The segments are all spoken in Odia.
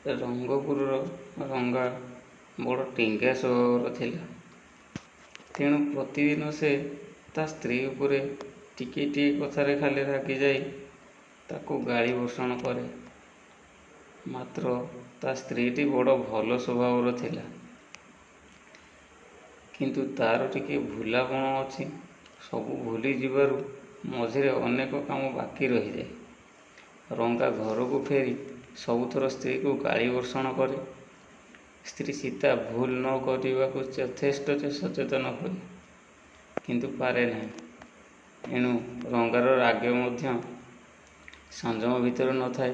ରଙ୍ଗପୁରର ରଙ୍ଗା ବଡ଼ ଟିଙ୍ଗା ସ୍ୱଭାବର ଥିଲା। ତେଣୁ ପ୍ରତିଦିନ ସେ ତା ସ୍ତ୍ରୀ ଉପରେ ଟିକିଏ କଥାରେ ଖାଲି ରାଗିଯାଇ ତାକୁ ଗାଳି ବର୍ଷଣ କରେ। ମାତ୍ର ତା ସ୍ତ୍ରୀଟି ବଡ଼ ଭଲ ସ୍ୱଭାବର ଥିଲା, କିନ୍ତୁ ତା'ର ଟିକିଏ ଭୁଲାପଣ ଅଛି। ସବୁ ଭୁଲିଯିବାରୁ ମଝିରେ ଅନେକ କାମ ବାକି ରହିଯାଏ। ରଙ୍ଗା ଘରକୁ ଫେରି ସବୁଥର ସ୍ତ୍ରୀକୁ ଗାଳି ବର୍ଷଣ କରେ। ସ୍ତ୍ରୀ ସୀତା ଭୁଲ ନ କରିବାକୁ ଯଥେଷ୍ଟ ସଚେତନ ହୁଏ, କିନ୍ତୁ ପାରେ ନାହିଁ। ଏଣୁ ରଙ୍ଗାର ରାଗ ମଧ୍ୟ ସଂଯମ ଭିତରେ ନଥାଏ।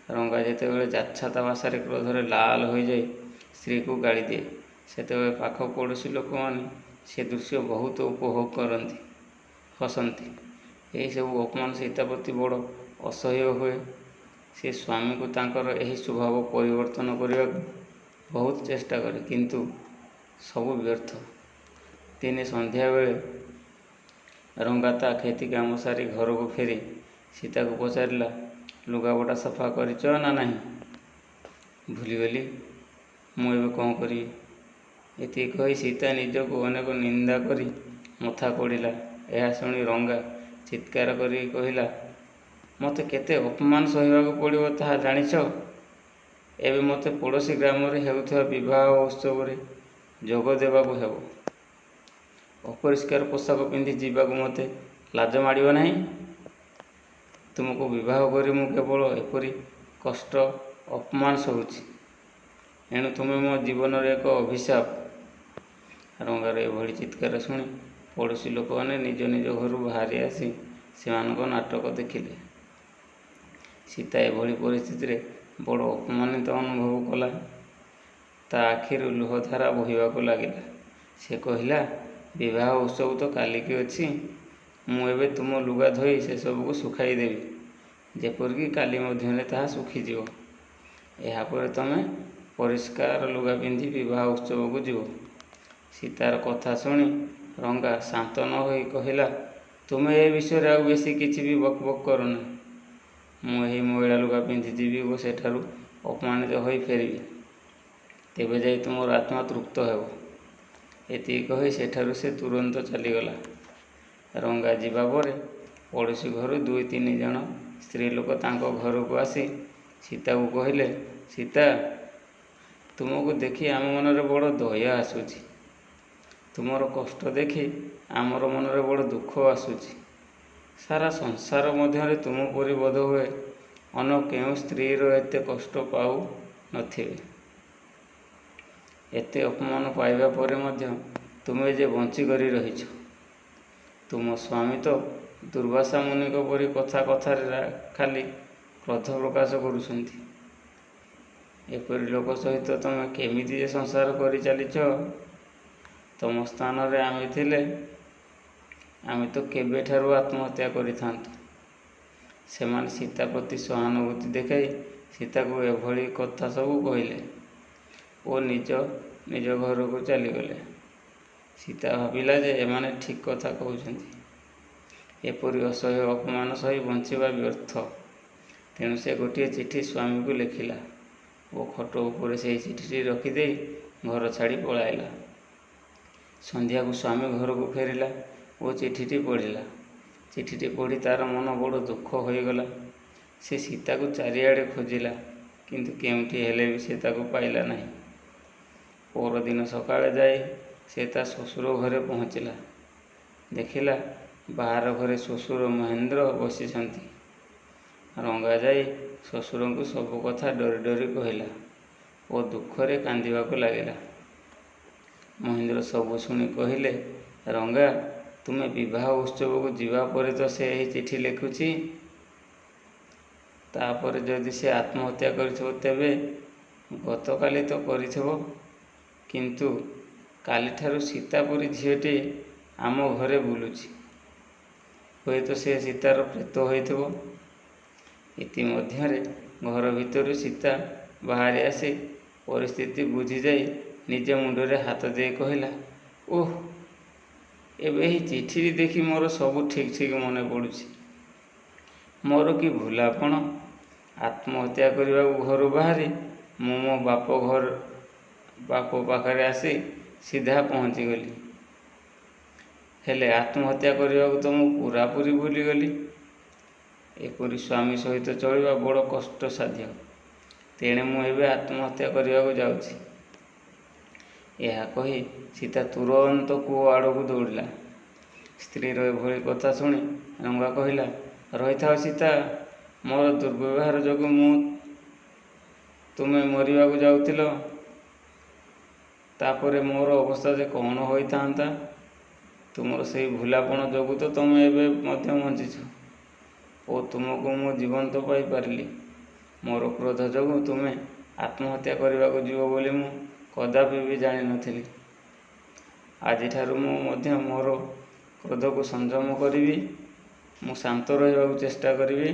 ରଙ୍ଗା ଯେତେବେଳେ ଯାଚ୍ଛାତା ଭାଷାରେ କ୍ରୋଧରେ ଲାଲ ହୋଇଯାଇ ସ୍ତ୍ରୀକୁ ଗାଳି ଦିଏ, ସେତେବେଳେ ପାଖ ପଡ଼ୋଶୀ ଲୋକମାନେ ସେ ଦୃଶ୍ୟ ବହୁତ ଉପଭୋଗ କରନ୍ତି, ହସନ୍ତି। ଏହିସବୁ ଅପମାନ ସୀତା ପ୍ରତି ବଡ଼ ଅସହ୍ୟ ହୁଏ। ସେ ସ୍ୱାମୀକୁ ତାଙ୍କର ଏହି ସ୍ୱଭାବ ପରିବର୍ତ୍ତନ କରିବାକୁ ବହୁତ ଚେଷ୍ଟା କରେ, କିନ୍ତୁ ସବୁ ବ୍ୟର୍ଥ। ଦିନେ ସନ୍ଧ୍ୟାବେଳେ ରଙ୍ଗା ତା କ୍ଷେତି କାମ ସାରି ଘରକୁ ଫେରି ସୀତାକୁ ପଚାରିଲା, ଲୁଗାପଟା ସଫା କରିଛ ନା ନାହିଁ? ଭୁଲିଗଲି, ମୁଁ ଏବେ କ'ଣ କରିବି? ଏତିକି କହି ସୀତା ନିଜକୁ ଅନେକ ନିନ୍ଦା କରି ମଥା କୋଡ଼ିଲା। ଏହା ଶୁଣି ରଙ୍ଗା ଚିତ୍କାର କରି କହିଲା, ମୋତେ କେତେ ଅପମାନ ସହିବାକୁ ପଡ଼ିବ ତାହା ଜାଣିଛ? ଏବେ ମୋତେ ପଡ଼ୋଶୀ ଗ୍ରାମରେ ହେଉଥିବା ବିବାହ ଉତ୍ସବରେ ଯୋଗ ଦେବାକୁ ହେବ। ଅପରିଷ୍କାର ପୋଷାକ ପିନ୍ଧି ଯିବାକୁ ମୋତେ ଲାଜ ମାଡ଼ିବ ନାହିଁ? ତୁମକୁ ବିବାହ କରି ମୁଁ କେବଳ ଏପରି କଷ୍ଟ ଅପମାନ ସହୁଛି। ଏଣୁ ତୁମେ ମୋ ଜୀବନର ଏକ ଅଭିଶାପ। ରଙ୍ଗାର ଏଭଳି ଚିତ୍କାର ଶୁଣି ପଡ଼ୋଶୀ ଲୋକମାନେ ନିଜ ନିଜ ଘରୁ ବାହାରି ଆସି ସେମାନଙ୍କ ନାଟକ ଦେଖିଲେ। ସୀତା ଏଭଳି ପରିସ୍ଥିତିରେ ବଡ଼ ଅପମାନିତ ଅନୁଭବ କଲା। ତା ଆଖିରୁ ଲୁହଧାରା ବୋହିବାକୁ ଲାଗିଲା। ସେ କହିଲା, ବିବାହ ଉତ୍ସବ ତ କାଲିକି ଅଛି। ମୁଁ ଏବେ ତୁମ ଲୁଗା ଧୋଇ ସେସବୁକୁ ଶୁଖାଇ ଦେବି, ଯେପରିକି କାଲି ମଧ୍ୟରେ ତାହା ଶୁଖିଯିବ। ଏହାପରେ ତମେ ପରିଷ୍କାର ଲୁଗା ପିନ୍ଧି ବିବାହ ଉତ୍ସବକୁ ଯିବ। ସୀତାର କଥା ଶୁଣି ରଙ୍ଗା ଶାନ୍ତ ନ ହୋଇ କହିଲା, ତୁମେ ଏ ବିଷୟରେ ଆଉ ବେଶୀ କିଛି ବି ବକ୍ ବକ୍ କରନା। ମୁଁ ଏହି ମଇଳା ଲୁଗା ପିନ୍ଧି ଯିବି ଓ ସେଠାରୁ ଅପମାନିତ ହୋଇ ଫେରିବି। ତେବେ ଯାଇ ତୁମର ଆତ୍ମା ତୃପ୍ତ ହେବ। ଏତିକି କହି ସେଠାରୁ ସେ ତୁରନ୍ତ ଚାଲିଗଲା। ରଙ୍ଗା ଯିବା ପରେ ପଡ଼ୋଶୀ ଘରୁ 2-3 ଜଣ ସ୍ତ୍ରୀ ଲୋକ ତାଙ୍କ ଘରକୁ ଆସି ସୀତାକୁ କହିଲେ, ସୀତା, ତୁମକୁ ଦେଖି ଆମ ମନରେ ବଡ଼ ଦୟା ଆସୁଛି। ତୁମର କଷ୍ଟ ଦେଖି ଆମର ମନରେ ବଡ଼ ଦୁଃଖ ଆସୁଛି। ସାରା ସଂସାର ମଧ୍ୟରେ ତୁମ ପରି ବୋଧହୁଏ ଅନ୍ୟ କେଉଁ ସ୍ତ୍ରୀର ଏତେ କଷ୍ଟ ପାଉ ନଥିବେ। ଏତେ ଅପମାନ ପାଇବା ପରେ ମଧ୍ୟ ତୁମେ ଯେ ବଞ୍ଚିକରି ରହିଛ। ତୁମ ସ୍ୱାମୀ ତ ଦୁର୍ବାସା ମୁନିଙ୍କ ପରି କଥାରେ ଖାଲି କ୍ରୋଧ ପ୍ରକାଶ କରୁଛନ୍ତି। ଏପରି ଲୋକ ସହିତ ତମେ କେମିତି ଯେ ସଂସାର କରି ଚାଲିଛ? ତମ ସ୍ଥାନରେ ଆମେ ଥିଲେ ଆମେ ତ କେବେଠାରୁ ଆତ୍ମହତ୍ୟା କରିଥାନ୍ତୁ। ସେମାନେ ସୀତା ପ୍ରତି ସହାନୁଭୂତି ଦେଖାଇ ସୀତାକୁ ଏଭଳି କଥା ସବୁ କହିଲେ ଓ ନିଜ ନିଜ ଘରକୁ ଚାଲିଗଲେ। ସୀତା ଭାବିଲା ଯେ ଏମାନେ ଠିକ୍ କଥା କହୁଛନ୍ତି। ଏପରି ଅସହ୍ୟ ଅପମାନ ସହି ବଞ୍ଚିବା ବ୍ୟର୍ଥ। ତେଣୁ ସେ ଗୋଟିଏ ଚିଠି ସ୍ୱାମୀକୁ ଲେଖିଲା ଓ ଖଟ ଉପରେ ସେହି ଚିଠିଟି ରଖିଦେଇ ଘର ଛାଡ଼ି ପଳାଇଲା। ସନ୍ଧ୍ୟାକୁ ସ୍ୱାମୀ ଘରକୁ ଫେରିଲା ଓ ଚିଠିଟି ପଢ଼ିଲା। ଚିଠିଟି ପଢ଼ି ତା'ର ମନ ବଡ଼ ଦୁଃଖ ହୋଇଗଲା। ସେ ସୀତାକୁ ଚାରିଆଡ଼େ ଖୋଜିଲା, କିନ୍ତୁ କେଉଁଠି ହେଲେ ବି ସେ ତାକୁ ପାଇଲା ନାହିଁ। ପରଦିନ ସକାଳେ ଯାଇ ସେ ତା ଶ୍ୱଶୁର ଘରେ ପହଞ୍ଚିଲା। ଦେଖିଲା ବାହାର ଘରେ ଶ୍ୱଶୁର ମହେନ୍ଦ୍ର ବସିଛନ୍ତି। ରଙ୍ଗା ଯାଇ ଶ୍ୱଶୁରଙ୍କୁ ସବୁ କଥା ଡରି ଡରି କହିଲା ଓ ଦୁଃଖରେ କାନ୍ଦିବାକୁ ଲାଗିଲା। ମହେନ୍ଦ୍ର ସବୁ ଶୁଣି କହିଲେ, ରଙ୍ଗା, ତୁମେ ବିବାହ ଉତ୍ସବକୁ ଯିବା ପରେ ତ ସେ ଏହି ଚିଠି ଲେଖୁଛି। ତାପରେ ଯଦି ସେ ଆତ୍ମହତ୍ୟା କରିଥିବ ତେବେ ଗତକାଲି ତ କରିଥିବ, କିନ୍ତୁ କାଲିଠାରୁ ସୀତା ପରି ଝିଅଟି ଆମ ଘରେ ବୁଲୁଛି। ହୁଏତ ସେ ସୀତାର ପ୍ରେତ ହୋଇଥିବ। ଇତିମଧ୍ୟରେ ଘର ଭିତରୁ ସୀତା ବାହାରି ଆସି ପରିସ୍ଥିତି ବୁଝିଯାଇ ନିଜ ମୁଣ୍ଡରେ ହାତ ଦେଇ କହିଲା, ଓଃ, ଏବେ ଏହି ଚିଠିଟି ଦେଖି ମୋର ସବୁ ଠିକ୍ ମନେ ପଡ଼ୁଛି। ମୋର କି ଭୁଲାପଣ। ଆତ୍ମହତ୍ୟା କରିବାକୁ ଘରୁ ବାହାରି ମୁଁ ମୋ ବାପ ପାଖରେ ଆସି ସିଧା ପହଞ୍ଚିଗଲି। ହେଲେ ଆତ୍ମହତ୍ୟା କରିବାକୁ ତ ମୁଁ ପୂରାପୂରି ଭୁଲିଗଲି। ଏପରି ସ୍ୱାମୀ ସହିତ ଚଳିବା ବଡ଼ କଷ୍ଟସାଧ୍ୟ। ତେଣେ ମୁଁ ଏବେ ଆତ୍ମହତ୍ୟା କରିବାକୁ ଯାଉଛି। ଏହା କହି ସୀତା ତୁରନ୍ତ କୂଅ ଆଡ଼କୁ ଦୌଡ଼ିଲା। ସ୍ତ୍ରୀର ଏଭଳି କଥା ଶୁଣି ରଙ୍ଗା କହିଲା, ରହିଥାଅ ସୀତା, ମୋର ଦୁର୍ବ୍ୟବହାର ଯୋଗୁଁ ତୁମେ ମରିବାକୁ ଯାଉଥିଲ। ତାପରେ ମୋର ଅବସ୍ଥା ଯେ କ'ଣ ହୋଇଥାନ୍ତା। ତୁମର ସେହି ଭୁଲାପଣ ଯୋଗୁଁ ତ ତୁମେ ଏବେ ମଧ୍ୟ ବଞ୍ଚିଛ ଓ ତୁମକୁ ମୁଁ ଜୀବନ୍ତ ପାଇପାରିଲି। ମୋର କ୍ରୋଧ ଯୋଗୁଁ ତୁମେ ଆତ୍ମହତ୍ୟା କରିବାକୁ ଯିବ ବୋଲି ମୁଁ କଦାପି ବି ଜାଣିନଥିଲି। ଆଜିଠାରୁ ମୁଁ ମଧ୍ୟ ମୋର କ୍ରୋଧକୁ ସଂଯମ କରିବି। ମୁଁ ଶାନ୍ତ ରହିବାକୁ ଚେଷ୍ଟା କରିବି।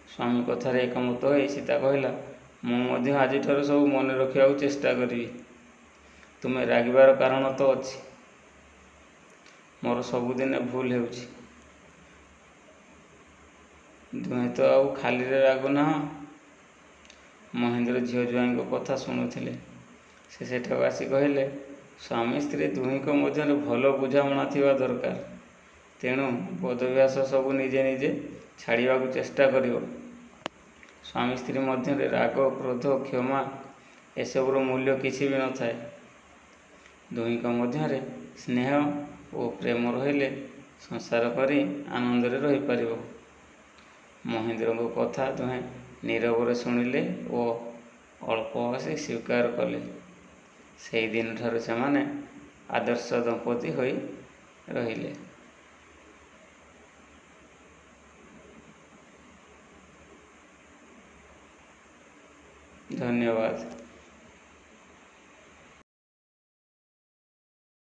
ସ୍ୱାମୀ କଥାରେ ଏକମତ ହୋଇ ସୀତା କହିଲା, ମୁଁ ମଧ୍ୟ ଆଜିଠାରୁ ସବୁ ମନେ ରଖିବାକୁ ଚେଷ୍ଟା କରିବି। ତୁମେ ରାଗିବାର କାରଣ ତ ଅଛି। ମୋର ସବୁଦିନେ ଭୁଲ ହେଉଛି। ଦୁହେଁ ତ ଆଉ ଖାଲିରେ ରାଗୁନାହଁ। ମହେନ୍ଦ୍ର ଝିଅ ଜ୍ୱାଇଁଙ୍କ କଥା ଶୁଣୁଥିଲେ। ସେ ସେଠାକୁ ଆସି କହିଲେ, ସ୍ୱାମୀ ସ୍ତ୍ରୀ ଦୁହିଁଙ୍କ ମଧ୍ୟରେ ଭଲ ବୁଝାମଣା ଥିବା ଦରକାର। ତେଣୁ ବଦଭ୍ୟାସ ସବୁ ନିଜେ ନିଜେ ଛାଡ଼ିବାକୁ ଚେଷ୍ଟା କରିବ। ସ୍ୱାମୀ ସ୍ତ୍ରୀ ମଧ୍ୟରେ ରାଗ, କ୍ରୋଧ, କ୍ଷମା ଏସବୁର ମୂଲ୍ୟ କିଛି ବି ନଥାଏ। ଦୁହିଁଙ୍କ ମଧ୍ୟରେ ସ୍ନେହ ଓ ପ୍ରେମ ରହିଲେ ସଂସାର କରି ଆନନ୍ଦରେ ରହିପାରିବ। ମହେନ୍ଦ୍ରଙ୍କ କଥା ଦୁହେଁ ନୀରବରେ ଶୁଣିଲେ ଓ ଅଳ୍ପ ହସି ସ୍ୱୀକାର କଲେ। ସେହିଦିନଠାରୁ ସେମାନେ ଆଦର୍ଶ ଦମ୍ପତି ହୋଇ ରହିଲେ। ଧନ୍ୟବାଦ।